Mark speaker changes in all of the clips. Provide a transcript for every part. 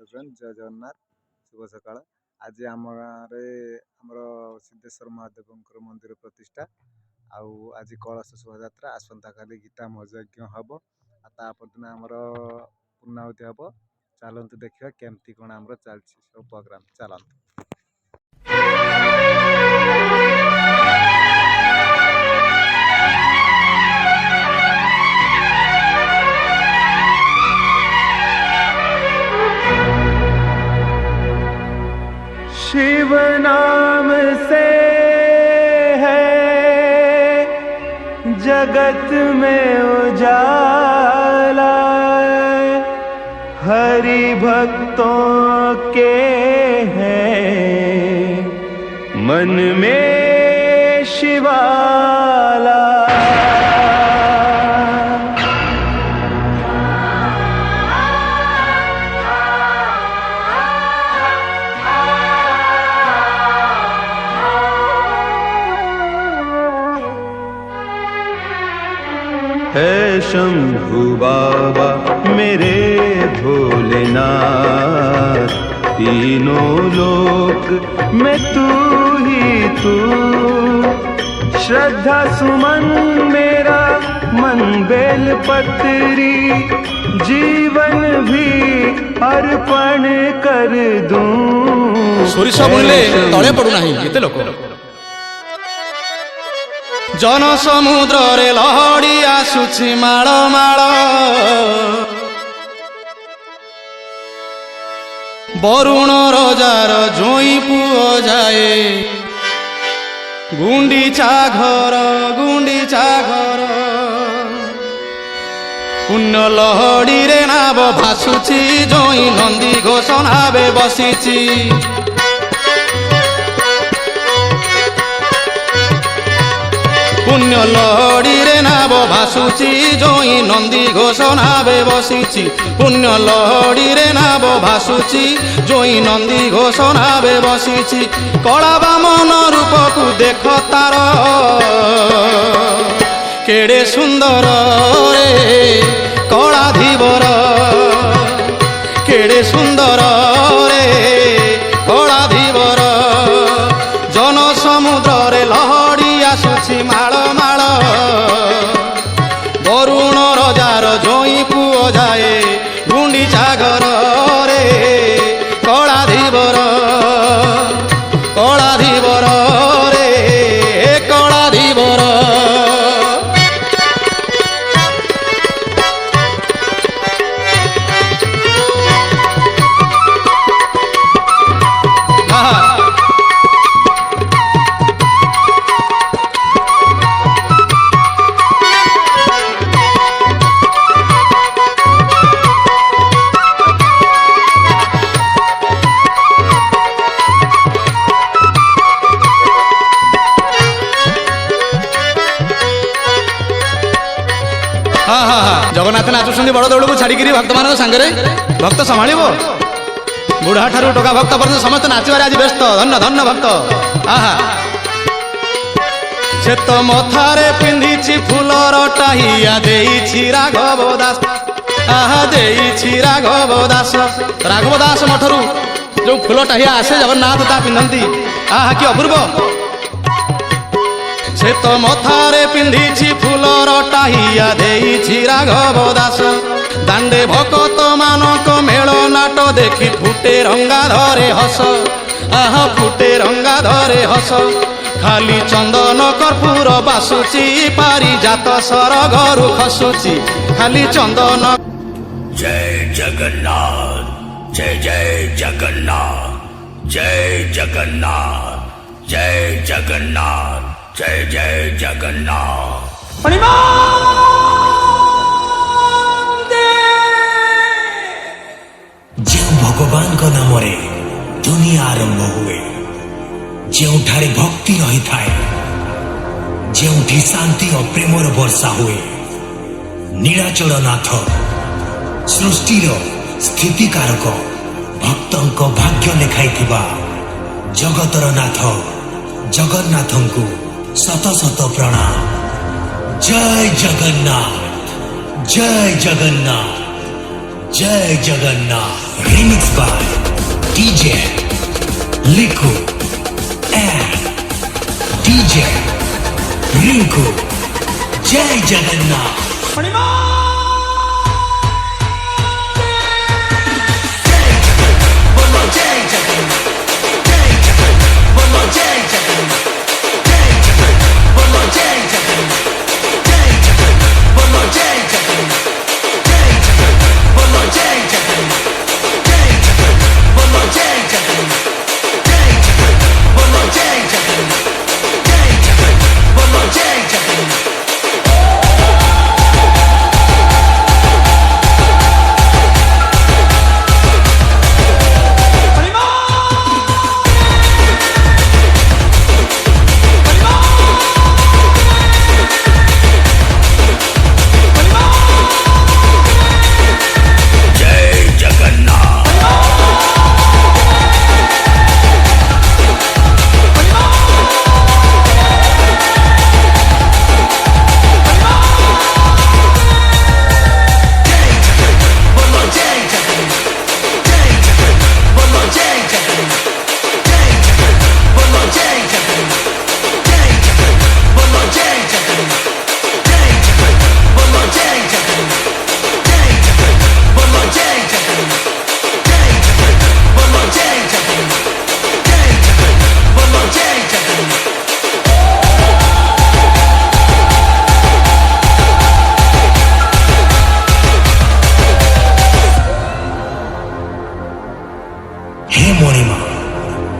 Speaker 1: Everyone जय जगन्नाथ शुभ सकाळ। आज आम गाँव आमर सिद्धेश्वर महादेव मंदिर प्रतिष्ठा आज कलश शोभा आसंता काली गीता यज्ञ हम तापरदिन आमर पूर्णाहुति हम। चलतु देखा केमती कौन आमर चलती सब प्रोग्राम चलतु।
Speaker 2: शिव नाम से है जगत में उजाला, हरि भक्तों के हैं मन में शिवाला। है शंभु बाबा मेरे भोलेनाथ, तीनों लोक में तू ही तू। श्रद्धा सुमन मेरा मन बेल पत्री, जीवन भी अर्पण कर दूं।
Speaker 3: सोरिष बुणिले तले पड़ू नाही एते लोक। जन समुद्र रे लहड़ी आसुछि माळ माळ, बरुण रजार जोई पुओ जाए गुंडीचा घर गुंडीचा घर। पुण्य लहड़ी रे नाव भासुछि जोई नंदी घोष नावे बसिछि। पुण्य लहड़ी रे नाव भासुछि जोई नंदी घोष नावे बसिछि। पुण्य लहड़ी रे नाव भासुछि जोई नंदी घोष नावे बसिछि। कला बामन रूप को देख तार केड़े सुंदर रे कला धीवर, केड़े सुंदर रे कला धीवर। जन समुद्र रे लहड़ी आसुछि माळ माळ, बरुण रजार जोई पुओ जाए गुंडीचा घर रे कला धीवर कला धीवर रे कला धीवर। जगन्नाथ नाचुंट बड़ दौड़ को छाड़ी भक्त मान सांगे भक्त संभाल बुढ़ा ठारू टोका भक्त पर्यटन समस्त नाचबार आज व्यस्त। धन्य धन्य भक्त। आहा से तो मथारे पिंधि फूलर टाहिया देइछि राघव दास। आहा देइछि राघव दास। राघव दास मठरू जो फूल टाहिया आसे जगन्नाथ ता पिंधती। आहा कि अपूर्व। से तो मथारे पिंधि फूलर टाहिया देइछि राघव दास। दांडे भकत मानक मेल नाट देखी फुटे रंगा धरे हस। आहा फुटे रंगा धरे हस। खाली चंदन कर्पूर बासुची पारिजात सर घरु खसुची। खाली चंदन।
Speaker 4: जय जगन्नाथ जय जय जगन्नाथ जय जगन्नाथ जय जगन्नाथ जय जय जगन्नाथ।
Speaker 5: जो भगवान का नाम रे दुनिया आरंभ हुए, जोठारे भक्ति रही थाए, जोठी शांति और प्रेमर वर्षा हुए। नीलाचल नाथ सृष्टिर स्थितिकारक भक्तंक भाग्य लेखाई जगतर नाथ जगन्नाथ को शत शत प्रणाम। जय जगन्नाथ जय जगन्नाथ जय Jagannath. remix by DJ Liku and DJ Rinku. Jai Jagannath.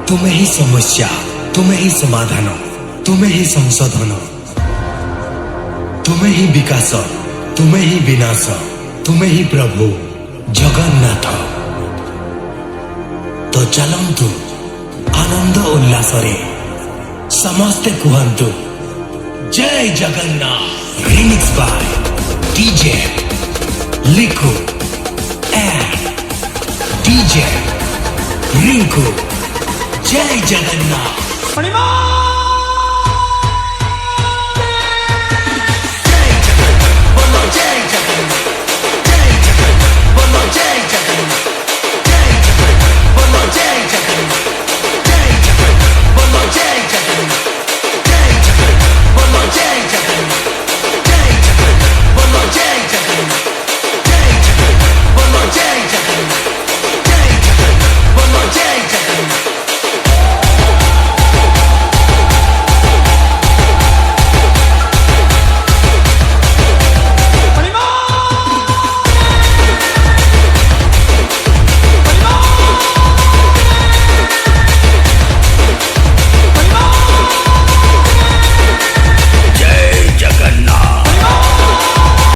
Speaker 5: तुम्हें ही समस्या, तुम्हें ही समाधान, तुम्हें ही संशोधन, तुम्हें ही विकास, तुम्हें ही विनाश, तुम्हें ही प्रभु जगन्नाथ। तो चलंतु आनंद उल्लास समस्ते कुहंतु जय जगन्नाथ। रिमिक्स बाय डीजे लिखु एंड डीजे रिंकू। जय जगन्नाथ।